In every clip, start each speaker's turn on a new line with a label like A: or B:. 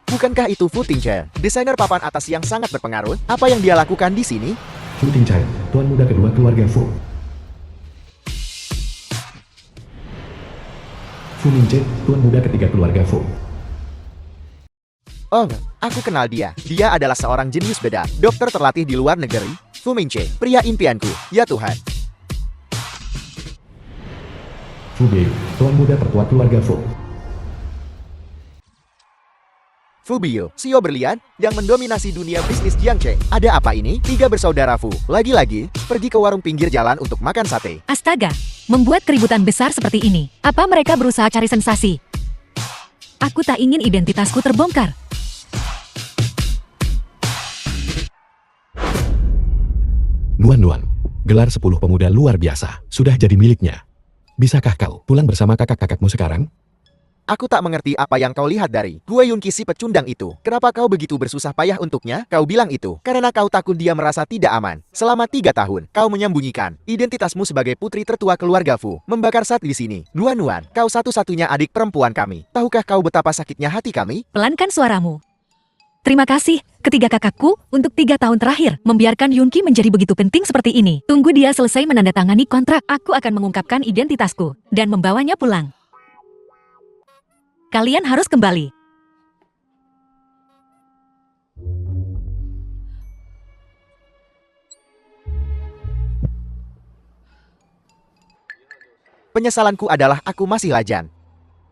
A: Bukankah itu Fu Tingche, desainer papan atas yang sangat berpengaruh? Apa yang dia lakukan di sini?
B: Fu Tingche, tuan muda kedua keluarga Fu. Fu Mingche, tuan muda ketiga keluarga Fu.
A: Oh, aku kenal dia. Dia adalah seorang jenius beda. Dokter terlatih di luar negeri. Fu Mingche, pria impianku. Ya Tuhan.
B: Fu Biu, tuan muda tertua keluarga Fu.
A: Fu Biu, CEO berlian yang mendominasi dunia bisnis Jiangche. Ada apa ini? Tiga bersaudara Fu. Lagi-lagi, pergi ke warung pinggir jalan untuk makan sate.
C: Astaga, membuat keributan besar seperti ini. Apa mereka berusaha cari sensasi? Aku tak ingin identitasku terbongkar.
B: Nuan, gelar 10 pemuda luar biasa, sudah jadi miliknya. Bisakah kau pulang bersama kakak-kakakmu sekarang?
A: Aku tak mengerti apa yang kau lihat dari Gue Yunqi si pecundang itu. Kenapa kau begitu bersusah payah untuknya? Kau bilang itu karena kau takut dia merasa tidak aman. Selama 3 tahun, kau menyembunyikan identitasmu sebagai putri tertua keluarga Fu. Membakar sat di sini. Nuan, kau satu-satunya adik perempuan kami. Tahukah kau betapa sakitnya hati kami?
C: Pelankan suaramu. Terima kasih, ketiga kakakku, untuk 3 tahun terakhir, membiarkan Yunqi menjadi begitu penting seperti ini. Tunggu dia selesai menandatangani kontrak, aku akan mengungkapkan identitasku, dan membawanya pulang. Kalian harus kembali.
A: Penyesalanku adalah aku masih lajang.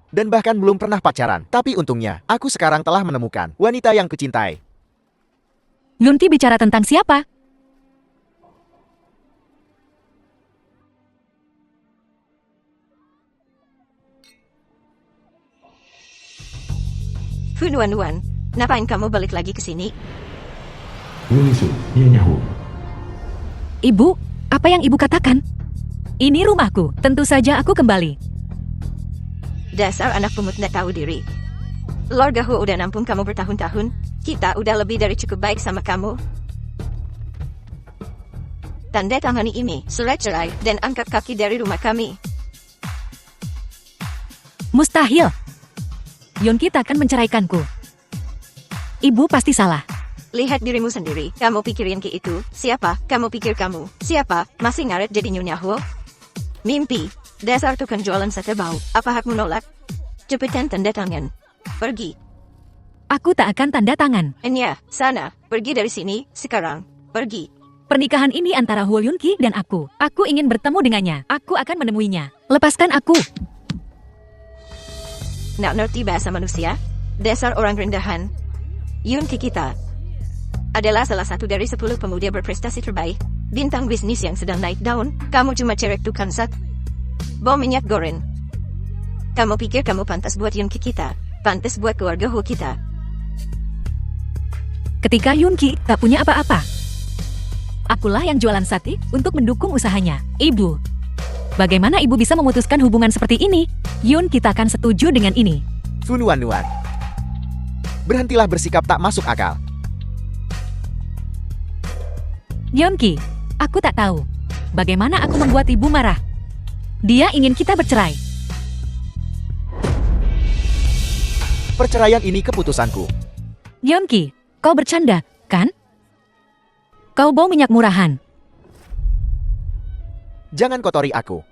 A: Dan bahkan belum pernah pacaran. Tapi untungnya, aku sekarang telah menemukan wanita yang kucintai.
C: Yunqi bicara tentang siapa?
D: Fu Nuan, ngapain kamu balik lagi ke sini?
B: Wu Lisu, Nyonya Hu.
C: Ibu, apa yang ibu katakan? Ini rumahku, tentu saja aku kembali.
D: Dasar anak pungut nggak tahu diri. Keluarga Hu udah nampung kamu bertahun-tahun. Kita udah lebih dari cukup baik sama kamu. Tanda tangani ini, surat cerai, dan angkat kaki dari rumah kami.
C: Mustahil. Yunqi takkan menceraikanku. Ibu pasti salah.
D: Lihat dirimu sendiri. Kamu pikir Yunqi itu siapa? Kamu pikir kamu siapa? Masih ngaret jadi Nyonya Hu? Mimpi. Dasar tukang jualan sate bau. Apa hakmu nolak? Cepetan tanda tangan. Pergi.
C: Aku tak akan tanda tangan.
D: Enya, sana. Pergi dari sini, sekarang. Pergi.
C: Pernikahan ini antara Hu Yunqi dan aku. Aku ingin bertemu dengannya. Aku akan menemuinya. Lepaskan aku.
D: Nak ngerti bahasa manusia? Dasar orang rendahan. Yunqi kita adalah salah satu dari 10 pemuda berprestasi terbaik. Bintang bisnis yang sedang naik daun. Kamu cuma cerek tukang sat. Bom minyak goreng. Kamu pikir kamu pantas buat Yunqi kita? Pantas buat keluarga Hu kita?
C: Ketika Yunqi tak punya apa-apa, akulah yang jualan sate untuk mendukung usahanya. Ibu, bagaimana ibu bisa memutuskan hubungan seperti ini? Yunqi tak akan setuju dengan ini.
A: Fu Nuan. Berhentilah bersikap tak masuk akal.
C: Yunqi, aku tak tahu bagaimana aku membuat ibu marah. Dia ingin kita bercerai.
A: Perceraian ini keputusanku.
C: Yunqi, kau bercanda, kan? Kau bau minyak murahan.
A: Jangan kotori aku.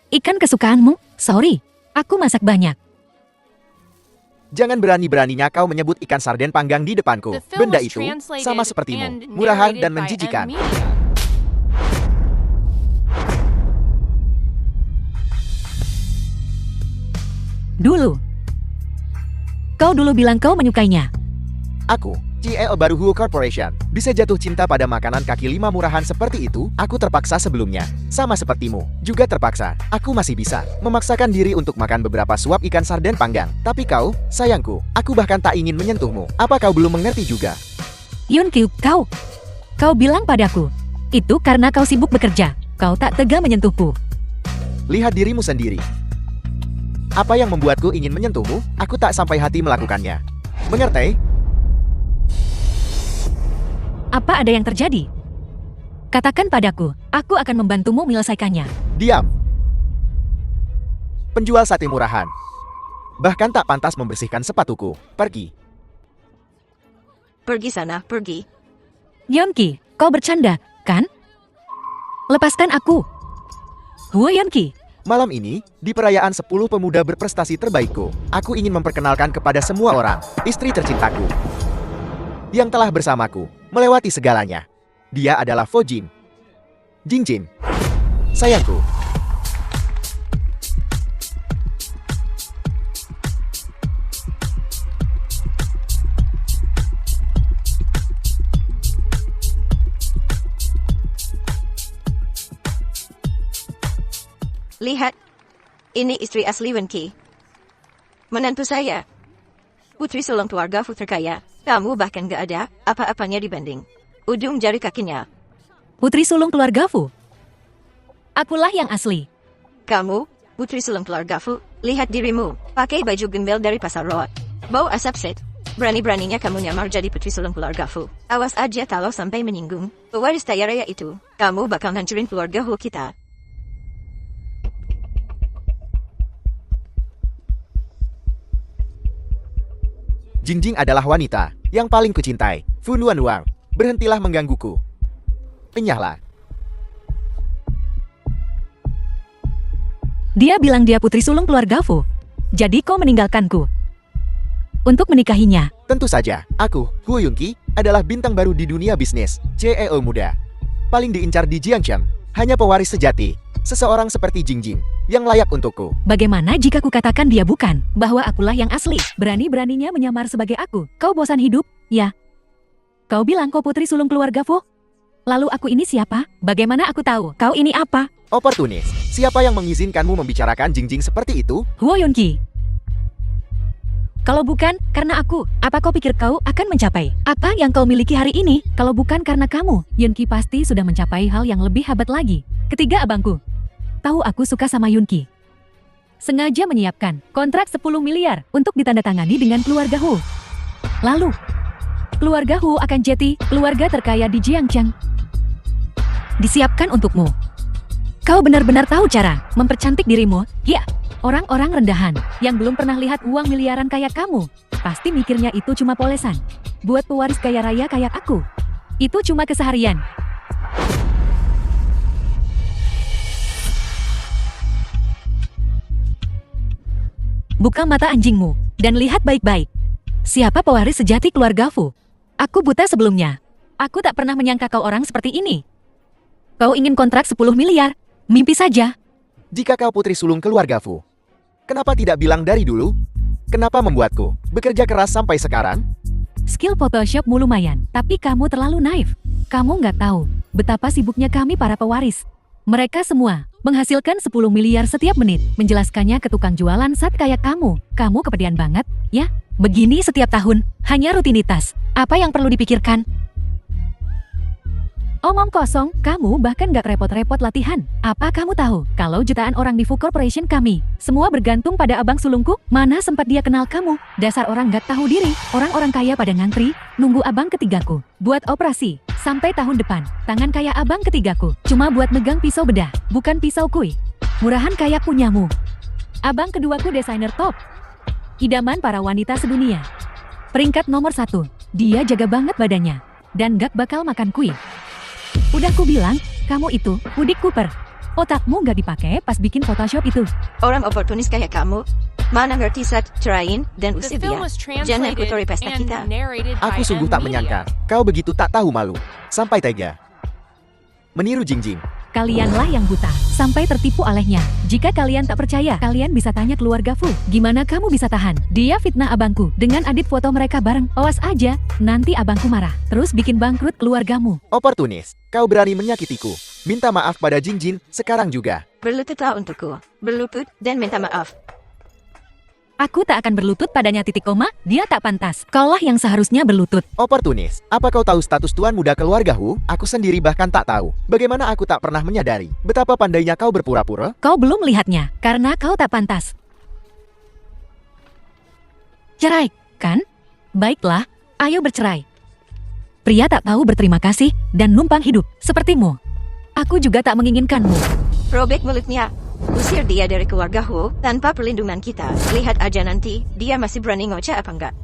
C: Ikan kesukaanmu? Sorry, aku masak banyak.
A: Jangan berani-beraninya kau menyebut ikan sarden panggang di depanku.
E: The film
A: Benda
E: was
A: itu
E: translated
A: sama
E: and
A: sepertimu, murahan dan
E: narrated by
A: menjijikan.
E: Ed Media.
C: Dulu. Kau dulu bilang kau menyukainya.
A: Aku, CEO baru Hu Corporation, bisa jatuh cinta pada makanan kaki 5 murahan seperti itu. Aku terpaksa sebelumnya. Sama sepertimu, juga terpaksa. Aku masih bisa memaksakan diri untuk makan beberapa suap ikan sarden panggang. Tapi kau, sayangku, aku bahkan tak ingin menyentuhmu. Apa kau belum mengerti juga?
C: Yunqi, kau bilang padaku, itu karena kau sibuk bekerja. Kau tak tega menyentuhku.
A: Lihat dirimu sendiri. Apa yang membuatku ingin menyentuhmu? Aku tak sampai hati melakukannya. Mengerti?
C: Apa ada yang terjadi? Katakan padaku, aku akan membantumu menyelesaikannya.
A: Diam. Penjual sate murahan. bahkan tak pantas membersihkan sepatuku. Pergi.
D: Pergi sana, pergi.
C: Yonki, kau bercanda, kan? Lepaskan aku. Huo Yonki.
A: Malam ini, di perayaan 10 pemuda berprestasi terbaikku, aku ingin memperkenalkan kepada semua orang, istri tercintaku. Yang telah bersamaku, melewati segalanya. Dia adalah Fojin. Jingjin. Sayangku.
D: Lihat. Ini istri asli Wenki. Menantu saya. Putri sulung keluarga Fu terkaya. Kamu bahkan gak ada apa-apanya dibanding ujung jari kakinya.
C: Putri sulung keluarga Fu. Akulah yang asli.
D: Kamu, putri sulung keluarga Fu, lihat dirimu. Pakai baju gembel dari pasar road. Bau asap set. Berani-beraninya kamu nyamar jadi putri sulung keluarga Fu. Awas aja kalau sampai menyinggung pewaris kaya raya itu. Kamu bakal hancurin keluarga Fu kita.
A: Jingjing adalah wanita yang paling kucintai. Fu Nuanwang, berhentilah menggangguku. Enyahlah.
C: Dia bilang dia putri sulung keluarga Fu. Jadi kau meninggalkanku untuk menikahinya.
A: Tentu saja, aku, Huo Yunki, adalah bintang baru di dunia bisnis, CEO muda. Paling diincar di Jiangchen, hanya pewaris sejati, seseorang seperti Jingjing, yang layak untukku.
C: Bagaimana jika ku katakan dia bukan, bahwa akulah yang asli? Berani-beraninya menyamar sebagai aku. Kau bosan hidup, ya? Kau bilang kau putri sulung keluarga Fu? Lalu aku ini siapa? Bagaimana aku tahu kau ini apa?
A: Oportunis, siapa yang mengizinkanmu membicarakan Jingjing seperti itu?
C: Huo Yunki. Kalau bukan karena aku, apa kau pikir kau akan mencapai apa yang kau miliki hari ini? Kalau bukan karena kamu, Yunki pasti sudah mencapai hal yang lebih hebat lagi. Ketiga abangku. Tahu aku suka sama Yunki. Sengaja menyiapkan kontrak 10 miliar untuk ditandatangani dengan keluarga Hu. Lalu, keluarga Hu akan jadi keluarga terkaya di Jiangchen. Disiapkan untukmu. Kau benar-benar tahu cara mempercantik dirimu, ya? Orang-orang rendahan yang belum pernah lihat uang miliaran kayak kamu, pasti mikirnya itu cuma polesan. Buat pewaris kaya raya kayak aku, itu cuma keseharian. Buka mata anjingmu, dan lihat baik-baik. Siapa pewaris sejati keluarga Fu? Aku buta sebelumnya. Aku tak pernah menyangka kau orang seperti ini. Kau ingin kontrak 10 miliar? Mimpi saja.
A: Jika kau putri sulung keluarga Fu, kenapa tidak bilang dari dulu? Kenapa membuatku bekerja keras sampai sekarang?
C: Skill Photoshopmu lumayan, tapi kamu terlalu naif. Kamu nggak tahu betapa sibuknya kami para pewaris. Mereka semua menghasilkan 10 miliar setiap menit. Menjelaskannya ke tukang jualan saat kayak kamu. Kamu kepedean banget, ya? Begini setiap tahun, hanya rutinitas. Apa yang perlu dipikirkan? Omong kosong, kamu bahkan gak repot-repot latihan. Apa kamu tahu, kalau jutaan orang di Fu Corporation kami, semua bergantung pada abang sulungku? Mana sempat dia kenal kamu? Dasar orang gak tahu diri. Orang-orang kaya pada ngantri, nunggu abang ketigaku buat operasi. Sampai tahun depan, tangan kaya abang ketigaku cuma buat megang pisau bedah, bukan pisau kui. Murahan kayak punyamu. Abang keduaku desainer top. Idaman para wanita sedunia. Peringkat nomor 1, dia jaga banget badannya. Dan gak bakal makan kui. Udah ku bilang, kamu itu Pudik Cooper. Otakmu gak dipakai pas bikin Photoshop itu.
D: Orang oportunis kayak kamu, mana ngerti saat cerain dan usir dia. Jangan kotori pesta kita.
A: Aku sungguh tak menyangka, kau begitu tak tahu malu. Sampai tega meniru Jingjing.
C: Kalianlah yang buta, sampai tertipu olehnya. Jika kalian tak percaya, kalian bisa tanya keluarga Fu. Gimana kamu bisa tahan? Dia fitnah abangku dengan adit foto mereka bareng. Awas aja, nanti abangku marah. Terus bikin bangkrut keluargamu.
A: Oportunis, kau berani menyakitiku. Minta maaf pada Jingjing sekarang juga.
D: Berlututlah untukku. Berlutut dan minta maaf.
C: Aku tak akan berlutut padanya titik koma, dia tak pantas. Kaulah yang seharusnya berlutut.
A: Oportunis, apa kau tahu status tuan muda keluarga Hu? Aku sendiri bahkan tak tahu. Bagaimana aku tak pernah menyadari betapa pandainya kau berpura-pura?
C: Kau belum melihatnya, karena kau tak pantas. Cerai, kan? Baiklah, ayo bercerai. Pria tak tahu berterima kasih dan numpang hidup, sepertimu. Aku juga tak menginginkanmu.
D: Robek mulutnya. Usir dia dari keluarga Hu tanpa perlindungan kita. Lihat aja nanti, dia masih berani ngoceh apa enggak.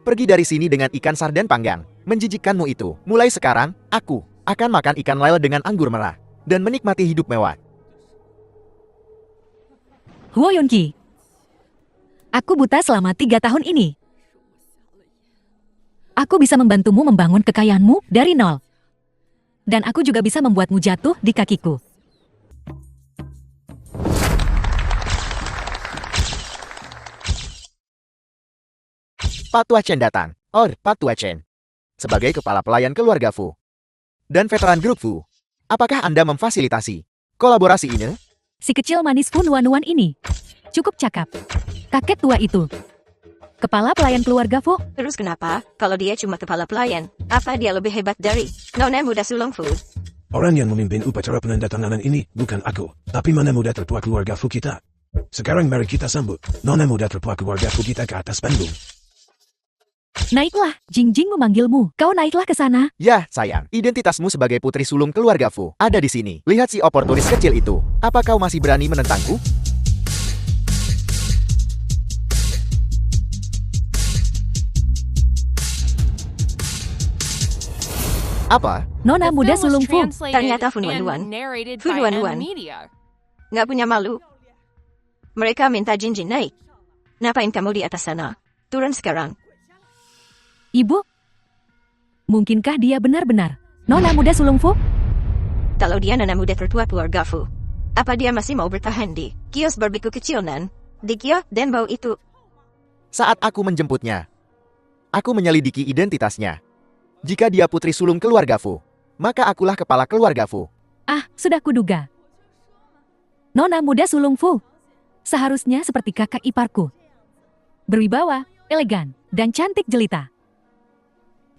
A: Pergi dari sini dengan ikan sarden panggang. Menjijikkanmu itu. Mulai sekarang, aku akan makan ikan lele dengan anggur merah. Dan menikmati hidup mewah.
C: Huo Yunki. Aku buta selama 3 tahun ini. Aku bisa membantumu membangun kekayaanmu dari nol. Dan aku juga bisa membuatmu jatuh di kakiku.
A: Pak Tua Chen datang. Pak Tua Chen. Sebagai kepala pelayan keluarga Fu. Dan veteran grup Fu. Apakah Anda memfasilitasi kolaborasi ini?
C: Si kecil manis Fu Nuan ini. Cukup cakap. Kakek tua itu. Kepala pelayan keluarga Fu.
D: Terus kenapa? Kalau dia cuma kepala pelayan, apa dia lebih hebat dari Nona Muda Sulung Fu?
E: Orang yang memimpin upacara penandatanganan ini bukan aku, tapi Nona Muda tertua keluarga Fu kita. Sekarang mari kita sambut Nona Muda tertua keluarga Fu kita ke atas panggung.
C: Naiklah, Jingjing memanggilmu. Kau naiklah ke sana.
A: Ya, sayang. Identitasmu sebagai putri sulung keluarga Fu ada di sini. Lihat si oportunis kecil itu. Apa kau masih berani menentangku? Apa?
C: Nona muda sulung Fu.
D: Ternyata Fu Nuan. Fu Nuan. Nggak punya malu. Mereka minta Jinjin naik. Ngapain kamu di atas sana? Turun sekarang.
C: Ibu? Mungkinkah dia benar-benar Nona muda sulung Fu?
D: Kalau dia Nona Muda tertua keluarga Fu, apa dia masih mau bertahan di kios barbeque kecil Nan? Di kios dan bau itu.
A: Saat aku menjemputnya, aku menyelidiki identitasnya. Jika dia putri sulung keluarga Fu, maka akulah kepala keluarga Fu.
C: Ah, sudah kuduga. Nona muda sulung Fu. Seharusnya seperti kakak iparku. Berwibawa, elegan, dan cantik jelita.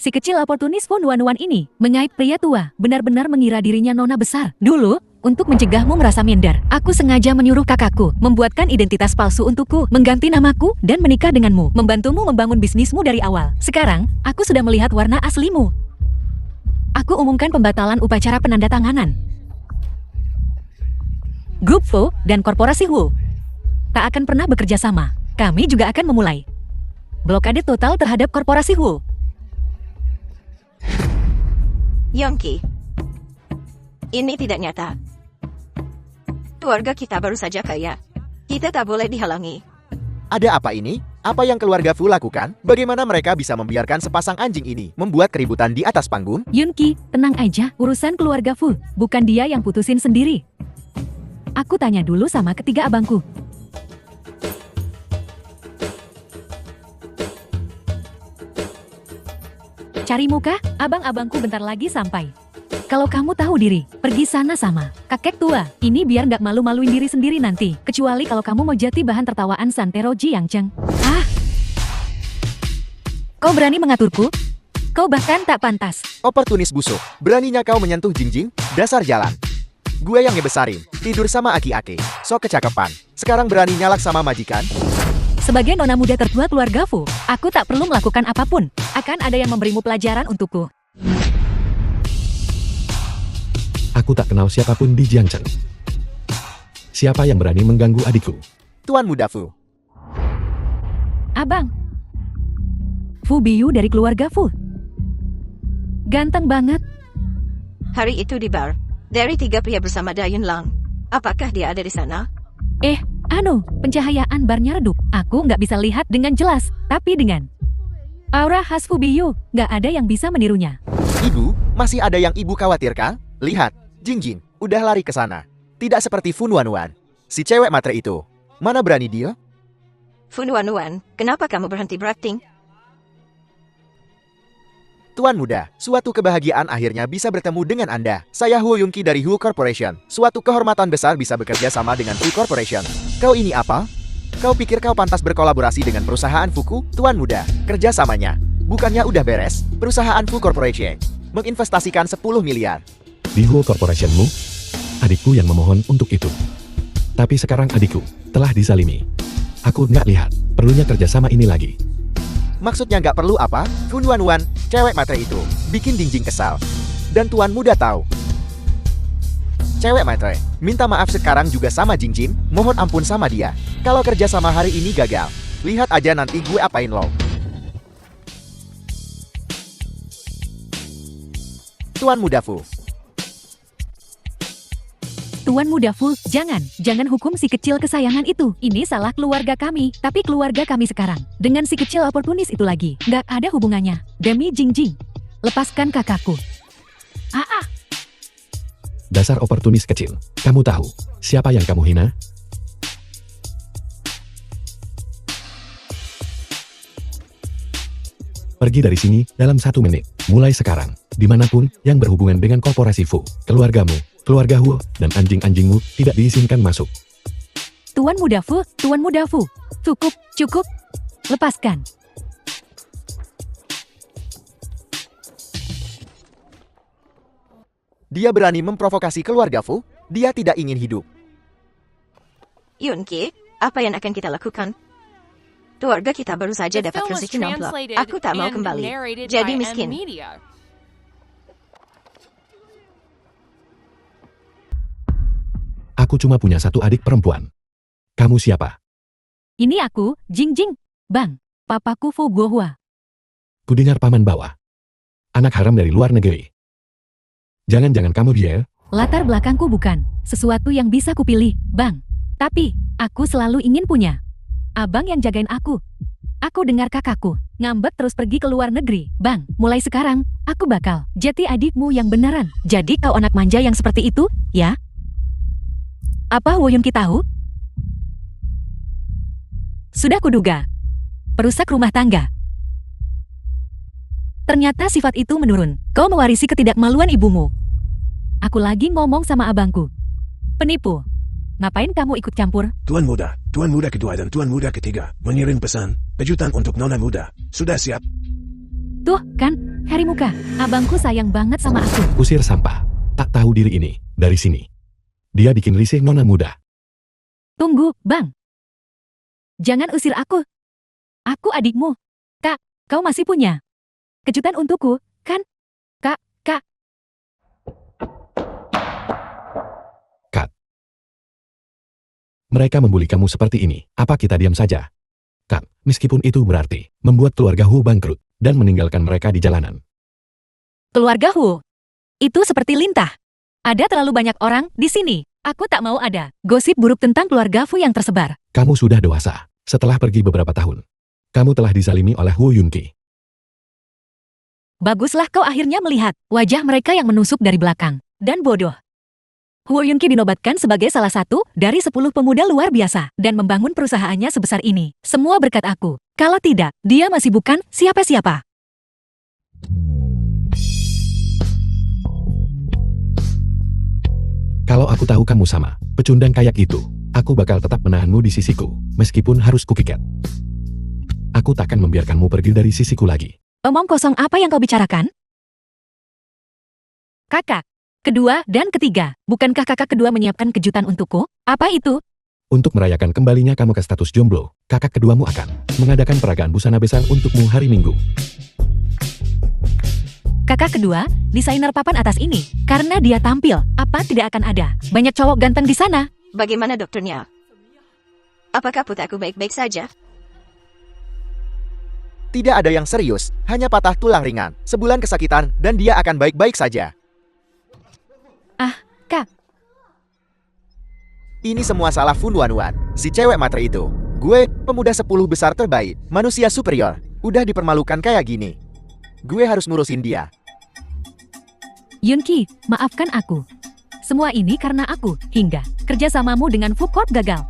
C: Si kecil oportunis Fu Nuan ini mengait pria tua, benar-benar mengira dirinya nona besar. Dulu, untuk mencegahmu merasa minder, aku sengaja menyuruh kakakku membuatkan identitas palsu untukku, mengganti namaku, dan menikah denganmu, membantumu membangun bisnismu dari awal. Sekarang, aku sudah melihat warna aslimu. Aku umumkan pembatalan upacara penandatanganan. Grup Fu dan Korporasi Hu tak akan pernah bekerja sama. Kami juga akan memulai blokade total terhadap Korporasi Hu.
D: Yongki, ini tidak nyata. Keluarga kita baru saja kaya. Kita tak boleh dihalangi.
A: Ada apa ini? Apa yang keluarga Fu lakukan? Bagaimana mereka bisa membiarkan sepasang anjing ini membuat keributan di atas panggung?
C: Yunki, tenang aja, urusan keluarga Fu, bukan dia yang putusin sendiri. Aku tanya dulu sama ketiga abangku. Cari muka, abang-abangku bentar lagi sampai. Kalau kamu tahu diri, pergi sana sama kakek tua. Ini biar nggak malu-maluin diri sendiri nanti. Kecuali kalau kamu mau jadi bahan tertawaan Santero Jiangcheng. Ah! Kau berani mengaturku? Kau bahkan tak pantas.
A: Oportunis busuk, beraninya kau menyentuh Jingjing? Dasar jalan. Gue yang ngebesarin, tidur sama aki-aki. Sok kecakapan. Sekarang berani nyalak sama majikan?
C: Sebagai nona muda tertua keluarga Fu, aku tak perlu melakukan apapun. Akan ada yang memberimu pelajaran untukku.
B: Aku tak kenal siapapun di Jiangcheng. Siapa yang berani mengganggu adikku?
A: Tuan Muda Fu.
C: Abang. Fu Biyu dari keluarga Fu. Ganteng banget.
D: Hari itu di bar, dari 3 pria bersama Dayun Lang. Apakah dia ada di sana?
C: Pencahayaan barnya redup. Aku nggak bisa lihat dengan jelas, tapi dengan aura khas Fu Biyu, nggak ada yang bisa menirunya.
A: Ibu, masih ada yang ibu khawatirkan? Lihat, Jingjing, udah lari ke sana. Tidak seperti Fu Nuan, si cewek matre itu. Mana berani dia?
D: Fu Nuan, kenapa kamu berhenti berakting?
A: Tuan Muda, suatu kebahagiaan akhirnya bisa bertemu dengan Anda. Saya Huo Yunki dari Hu Corporation. Suatu kehormatan besar bisa bekerja sama dengan Hu Corporation. Kau ini apa? Kau pikir kau pantas berkolaborasi dengan perusahaan Fuku? Tuan Muda, kerjasamanya. Bukannya udah beres? Perusahaan Hu Corporation menginvestasikan 10 miliar.
B: Di Hu Corporationmu? adikku yang memohon untuk itu. Tapi sekarang adikku telah dizalimi. Aku nggak lihat perlunya kerjasama ini lagi.
A: Maksudnya nggak perlu apa? Fun Wan Wan, cewek matre itu bikin Jingjing kesal. Dan Tuan Muda tahu. Cewek matre, minta maaf sekarang juga sama Jingjing, mohon ampun sama dia. Kalau kerjasama hari ini gagal, lihat aja nanti gue apain lo. Tuan Muda Fu.
C: Tuan Muda Fu, jangan hukum si kecil kesayangan itu. Ini salah keluarga kami, tapi keluarga kami sekarang. Dengan si kecil oportunis itu lagi, nggak ada hubungannya. Demi Jingjing, lepaskan kakakku.
B: Dasar oportunis kecil. Kamu tahu siapa yang kamu hina? Pergi dari sini dalam 1 menit. Mulai sekarang, dimanapun yang berhubungan dengan korporasi Fu, keluargamu, keluarga Hu, dan anjing-anjingmu tidak diizinkan masuk.
C: Tuan Muda Fu, cukup. Lepaskan.
A: Dia berani memprovokasi keluarga Fu, dia tidak ingin hidup.
D: Yunki, apa yang akan kita lakukan? Keluarga kita baru saja dapat rezeki nomplok. Aku tak mau kembali jadi miskin.
B: Aku cuma punya 1 adik perempuan. Kamu siapa?
C: Ini aku, Jingjing. Bang, papaku Fu Guohua.
B: Kudengar paman bawa. Anak haram dari luar negeri. Jangan-jangan kamu dia?
C: Latar belakangku bukan sesuatu yang bisa kupilih, Bang. Tapi, aku selalu ingin punya. Abang yang jagain aku. Aku dengar kakakku ngambek terus pergi ke luar negeri. Bang, mulai sekarang, aku bakal jadi adikmu yang beneran. Jadi kau anak manja yang seperti itu, ya? Apa Wo Yunki tahu? Sudah kuduga. Perusak rumah tangga. Ternyata sifat itu menurun. Kau mewarisi ketidakmaluan ibumu. Aku lagi ngomong sama abangku. Penipu. Ngapain kamu ikut campur?
E: Tuan Muda kedua dan Tuan Muda ketiga mengirim pesan, kejutan untuk Nona Muda. Sudah siap?
C: Tuh, kan, Hari Muka. Abangku sayang banget sama aku.
B: Usir sampah. Tak tahu diri ini, dari sini. Dia bikin risih Nona Muda.
C: Tunggu, Bang. Jangan usir aku. Aku adikmu. Kak, kau masih punya kejutan untukku, kan? Kak.
B: Kat. Mereka membuli kamu seperti ini. Apa kita diam saja? Kat, meskipun itu berarti membuat keluarga Hu bangkrut dan meninggalkan mereka di jalanan.
C: Keluarga Hu. Itu seperti lintah. Ada terlalu banyak orang di sini. Aku tak mau ada gosip buruk tentang keluarga Fu yang tersebar.
B: Kamu sudah dewasa. Setelah pergi beberapa tahun, kamu telah dizalimi oleh Wu Yunki.
C: Baguslah kau akhirnya melihat wajah mereka yang menusuk dari belakang. Dan bodoh. Wu Yunki dinobatkan sebagai salah satu dari 10 pemuda luar biasa dan membangun perusahaannya sebesar ini. Semua berkat aku. Kalau tidak, dia masih bukan siapa-siapa.
B: Kalau aku tahu kamu sama pecundang kayak itu, aku bakal tetap menahanmu di sisiku, meskipun harus kukikat. Aku takkan membiarkanmu pergi dari sisiku lagi.
C: Omong kosong apa yang kau bicarakan? Kakak kedua dan ketiga, bukankah kakak kedua menyiapkan kejutan untukku? Apa itu?
B: Untuk merayakan kembalinya kamu ke status jomblo, kakak keduamu akan mengadakan peragaan busana besan untukmu hari Minggu.
C: Kakak kedua, desainer papan atas ini, karena dia tampil, apa tidak akan ada banyak cowok ganteng di sana?
D: Bagaimana dokternya? Apakah putraku baik-baik saja?
A: Tidak ada yang serius, hanya patah tulang ringan, sebulan kesakitan, dan dia akan baik-baik saja.
C: Kak,
A: Ini semua salah Fun Wan Wan, si cewek matre itu. Gue, pemuda 10 besar terbaik, manusia superior, udah dipermalukan kayak gini. Gue harus ngurusin dia.
C: Yunki, maafkan aku. Semua ini karena aku, hingga kerjasamamu dengan Fu Corp gagal.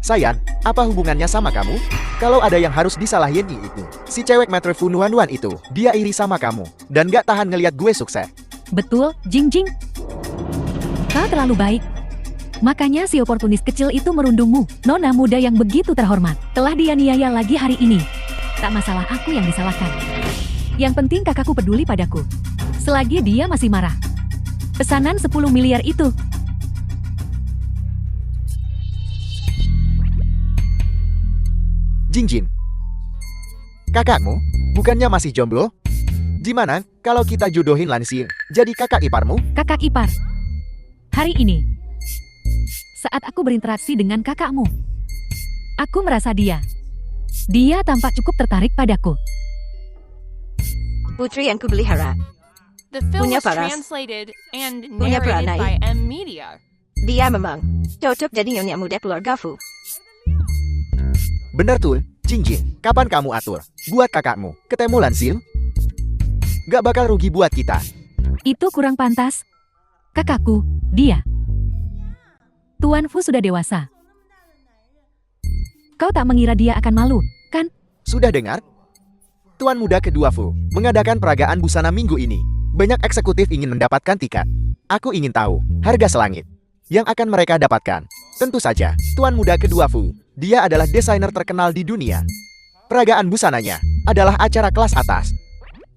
A: Sayang, apa hubungannya sama kamu? Kalau ada yang harus disalahin itu, si cewek matre Fun Wan Wan itu, dia iri sama kamu, dan gak tahan ngeliat gue sukses.
C: Betul, Jingjing. Kau terlalu baik. Makanya si oportunis kecil itu merundungmu, nona muda yang begitu terhormat. Telah dianiaya lagi hari ini. Tak masalah aku yang disalahkan. Yang penting kakakku peduli padaku. Selagi dia masih marah. Pesanan 10 miliar itu.
A: Jingjin. Kakakmu? Bukannya masih jomblo? Gimana kalau kita jodohin Lanxing jadi kakak iparmu?
C: Kakak ipar. Hari ini, saat aku berinteraksi dengan kakakmu, aku merasa dia tampak cukup tertarik padaku.
D: Putri yang kupelihara.
F: The film
D: Punya
F: was
D: paras.
F: translated and
D: Punya
F: narrated
D: peranai.
F: by M Media.
D: Dia memang cocok jadi nyonya muda keluarga Fu.
A: Bener tuh, Jingjin. Kapan kamu atur buat kakakmu ketemu Lanxing? Gak bakal rugi buat kita.
C: Itu kurang pantas. Kakakku, dia. Tuan Fu sudah dewasa. Kau tak mengira dia akan malu, kan?
A: Sudah dengar? Tuan muda kedua Fu mengadakan peragaan busana minggu ini. Banyak eksekutif ingin mendapatkan tiket. Aku ingin tahu harga selangit yang akan mereka dapatkan. Tentu saja, Tuan muda kedua Fu. Dia adalah desainer terkenal di dunia. Peragaan busananya adalah acara kelas atas.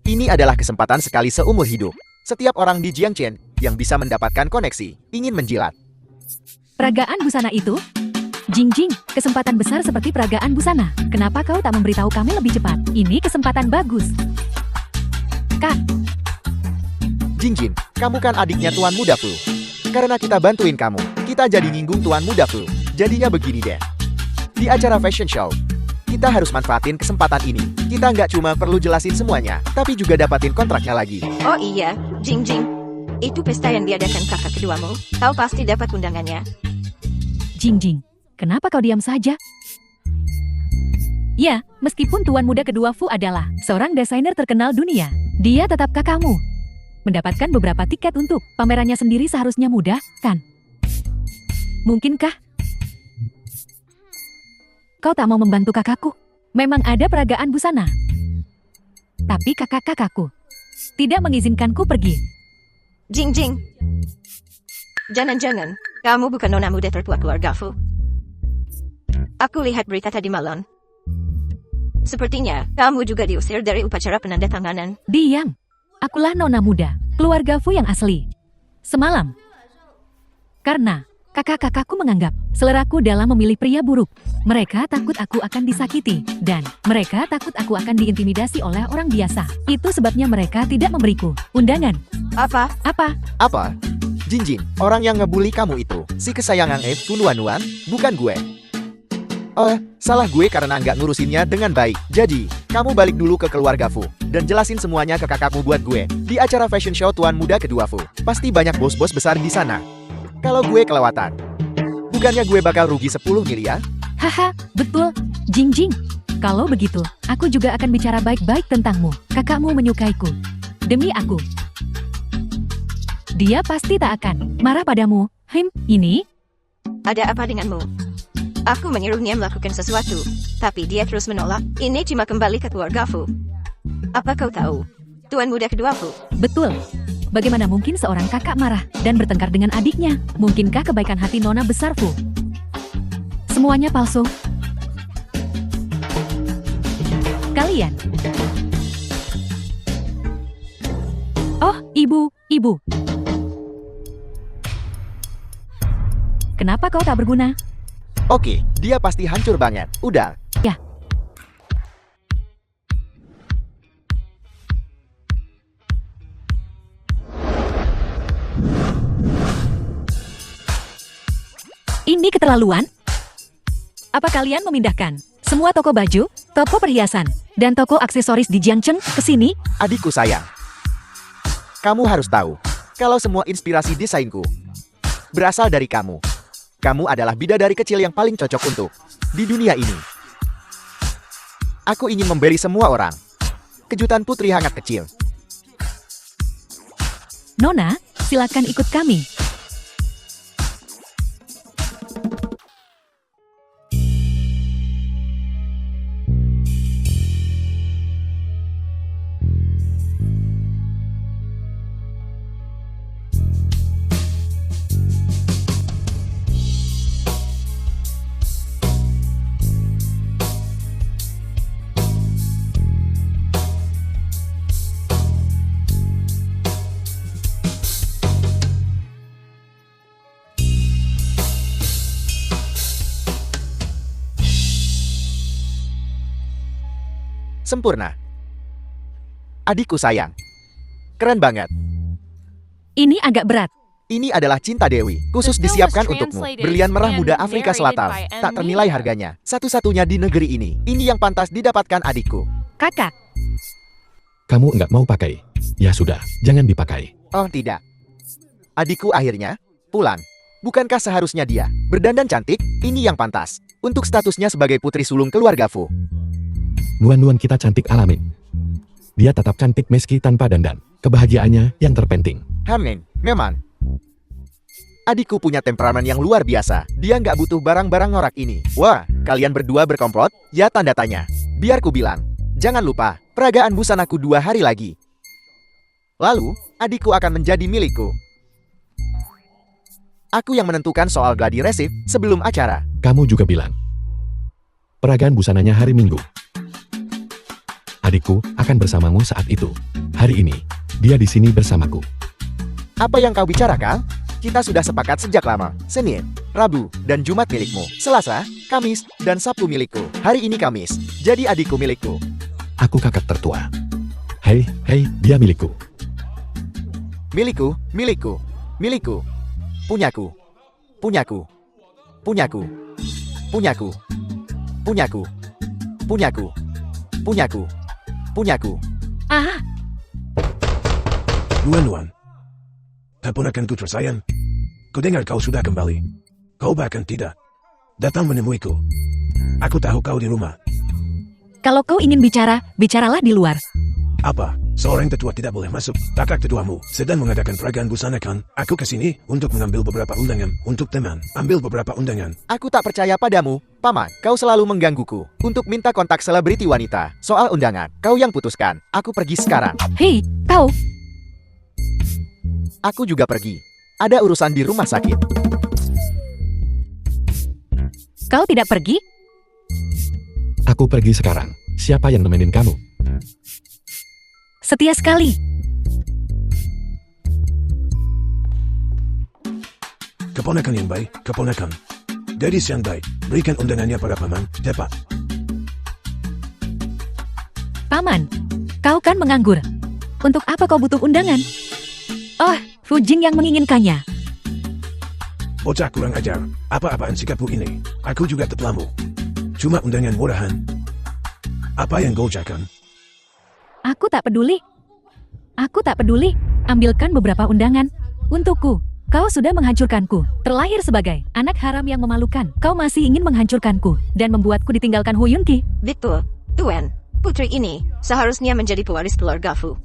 A: Ini adalah kesempatan sekali seumur hidup. Setiap orang di Jiangchen yang bisa mendapatkan koneksi ingin menjilat.
C: Peragaan busana itu? Jingjing, kesempatan besar seperti peragaan busana. Kenapa kau tak memberitahu kami lebih cepat? Ini kesempatan bagus. Kak,
A: Jingjin, kamu kan adiknya Tuan muda Fu. Karena kita bantuin kamu, kita jadi nyinggung Tuan muda Fu. Jadinya begini deh. Di acara fashion show, kita harus manfaatin kesempatan ini. Kita nggak cuma perlu jelasin semuanya, tapi juga dapatin kontraknya lagi.
D: Oh iya, Jingjing. Itu pesta yang diadakan kakak keduamu. Kau pasti dapat undangannya.
C: Jingjing, kenapa kau diam saja? Ya, meskipun tuan muda kedua Fu adalah seorang desainer terkenal dunia, dia tetap kakakmu. Mendapatkan beberapa tiket untuk pamerannya sendiri seharusnya mudah, kan? Mungkinkah kau tak mau membantu kakakku? Memang ada peragaan busana. Tapi kakak-kakakku tidak mengizinkanku pergi.
D: Jingjing. Jangan-jangan, kamu bukan nona muda tertua keluarga Fu. Aku lihat berita tadi malam. Sepertinya, kamu juga diusir dari upacara penandatanganan.
C: Diam. Akulah nona muda, keluarga Fu yang asli. Semalam. Karena kakak-kakakku menganggap seleraku dalam memilih pria buruk. Mereka takut aku akan disakiti, dan mereka takut aku akan diintimidasi oleh orang biasa. Itu sebabnya mereka tidak memberiku undangan.
D: Apa?
A: Apa? Jingjin, orang yang ngebully kamu itu, si kesayangan Fu Nuan, bukan gue. Oh, salah gue karena nggak ngurusinnya dengan baik. Jadi, kamu balik dulu ke keluarga Fu, dan jelasin semuanya ke kakakmu buat gue. Di acara fashion show Tuan Muda kedua Fu, pasti banyak bos-bos besar di sana. Kalau gue kelewatan, bukannya gue bakal rugi 10 miliar?
C: Haha, betul, Jingjing. Kalau begitu, aku juga akan bicara baik-baik tentangmu. Kakakmu menyukaiku. Demi aku. Dia pasti tak akan marah padamu. Ini?
D: Ada apa denganmu? Aku menyuruhnya melakukan sesuatu, tapi dia terus menolak. Ini cuma kembali ke keluarga Fu. Apa kau tahu? Tuan muda kedua Fu.
C: Betul. Bagaimana mungkin seorang kakak marah dan bertengkar dengan adiknya? Mungkinkah kebaikan hati nona besar Fu? Semuanya palsu. Kalian. Oh, ibu. Kenapa kau tak berguna?
A: Oke, dia pasti hancur banget. Udah.
C: Ya. Ini keterlaluan? Apa kalian memindahkan semua toko baju, toko perhiasan, dan toko aksesoris di Jiangchen ke sini?
A: Adikku sayang, kamu harus tahu, kalau semua inspirasi desainku berasal dari kamu. Kamu adalah bidadari kecil yang paling cocok untuk di dunia ini. Aku ingin memberi semua orang kejutan putri hangat kecil.
C: Nona, silakan ikut kami.
A: Sempurna. Adikku sayang. Keren banget.
C: Ini agak berat.
A: Ini adalah cinta Dewi, khusus
F: The film was
A: disiapkan untukmu.
F: translated
A: Berlian merah
F: and
A: muda Afrika
F: narrated
A: Selatan.
F: by
A: Tak ternilai
F: Amnesia.
A: harganya. Satu-satunya di negeri ini. Ini yang pantas didapatkan adikku.
C: Kakak,
B: Kamu nggak mau pakai? Ya sudah, jangan dipakai.
A: Oh tidak. Adikku akhirnya pulang. Bukankah seharusnya dia berdandan cantik? Ini yang pantas untuk statusnya sebagai putri sulung keluarga Fu.
B: Nuan-nuan kita cantik alami. Dia tetap cantik meski tanpa dandan. Kebahagiaannya yang terpenting.
A: Memang. Adikku punya temperamen yang luar biasa. Dia nggak butuh barang-barang ngorak ini. Wah, kalian berdua berkomplot? Ya tanda tanya. Biar ku bilang. Jangan lupa, peragaan busanaku 2 hari lagi. Lalu, adikku akan menjadi milikku. Aku yang menentukan soal gladi resif sebelum acara.
B: Kamu juga bilang. Peragaan busananya hari Minggu. Adikku akan bersamamu saat itu. Hari ini, dia di sini bersamaku.
A: Apa yang kau bicarakan? Kita sudah sepakat sejak lama. Senin, Rabu, dan Jumat milikmu. Selasa, Kamis, dan Sabtu milikku. Hari ini Kamis, jadi adikku milikku.
B: Aku kakak tertua. Hei, dia milikku.
A: Milikku, milikku, milikku. Punyaku, punyaku, punyaku, punyaku, punyaku, punyaku, punyaku, punyaku.
C: ah,
E: Nuan-nuan. Keponakanku tersayang. Kudengar kau sudah kembali. Kau bahkan tidak datang menemuiku. Aku tahu kau di rumah.
C: kalau kau ingin bicara, bicaralah di luar.
E: Apa? Seorang tetua tidak boleh masuk. Kakak tetuamu sedang mengadakan peragaan busana kan? Aku kesini untuk mengambil beberapa undangan untuk teman. Ambil beberapa undangan.
A: Aku tak percaya padamu, Paman. Kau selalu menggangguku untuk minta kontak selebriti wanita. Soal undangan, kau yang putuskan. Aku pergi sekarang.
C: Hei, kau,
A: Aku juga pergi. Ada urusan di rumah sakit.
C: kau tidak pergi?
B: Aku pergi sekarang. Siapa yang nemenin kamu?
C: Setia sekali.
E: Keponakan yang baik, keponakan. Gadis yang baik, berikan undangannya pada paman, cepat.
C: Paman, kau kan menganggur. Untuk apa kau butuh undangan? Oh, Fujing yang menginginkannya.
E: Bocah kurang ajar, apa-apaan sikapmu ini? Aku juga teplamu. Cuma undangan murahan. Apa yang kau ucapkan?
C: Aku tak peduli. Aku tak peduli. Ambilkan beberapa undangan. Untukku. Kau sudah menghancurkanku. Terlahir sebagai anak haram yang memalukan. Kau masih ingin menghancurkanku dan membuatku ditinggalkan Hu Yunqi.
D: Betul, Tuan. Putri ini seharusnya menjadi pewaris keluarga Fu.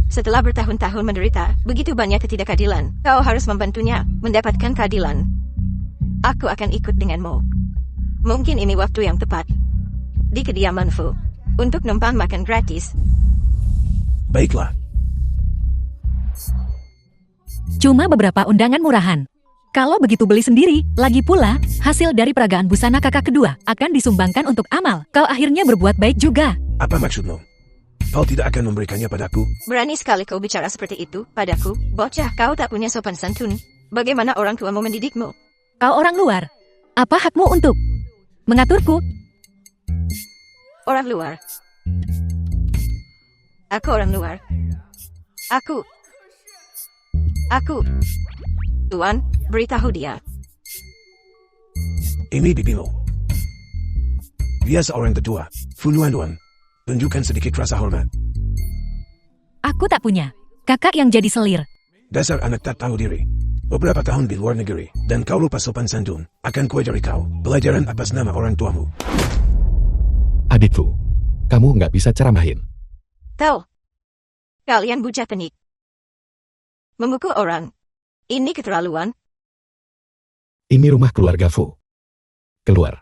D: Setelah bertahun-tahun menderita begitu banyak ketidakadilan, kau harus membantunya mendapatkan keadilan. Aku akan ikut denganmu. Mungkin ini waktu yang tepat di kediaman Fu untuk numpang makan gratis.
E: Baiklah,
C: Cuma beberapa undangan murahan. Kalau begitu beli sendiri. Lagi pula, hasil dari peragaan busana kakak kedua akan disumbangkan untuk amal. Kau akhirnya berbuat baik juga.
E: apa maksudmu? Kau tidak akan memberikannya padaku?
D: Berani sekali kau bicara seperti itu padaku, bocah. Kau tak punya sopan santun. Bagaimana orang tuamu mendidikmu?
C: Kau orang luar. Apa hakmu untuk mengaturku?
D: Orang luar. Aku orang luar. Aku. Tuan, beritahu dia.
E: Ini bibimu. Dia seorang tetua. Fu Nuan-nuan. Tunjukkan sedikit rasa hormat.
C: Aku tak punya. Kakak yang jadi selir.
E: Dasar anak tak tahu diri. Beberapa tahun di luar negeri, dan kau lupa sopan santun. Akan kuajari kau pelajaran atas nama orang tuamu.
B: Adikku, kamu nggak bisa ceramahin.
D: Tahu. Kalian bocah tenik. Memukul orang. Ini keterlaluan.
B: Ini rumah keluarga Fu. Keluar.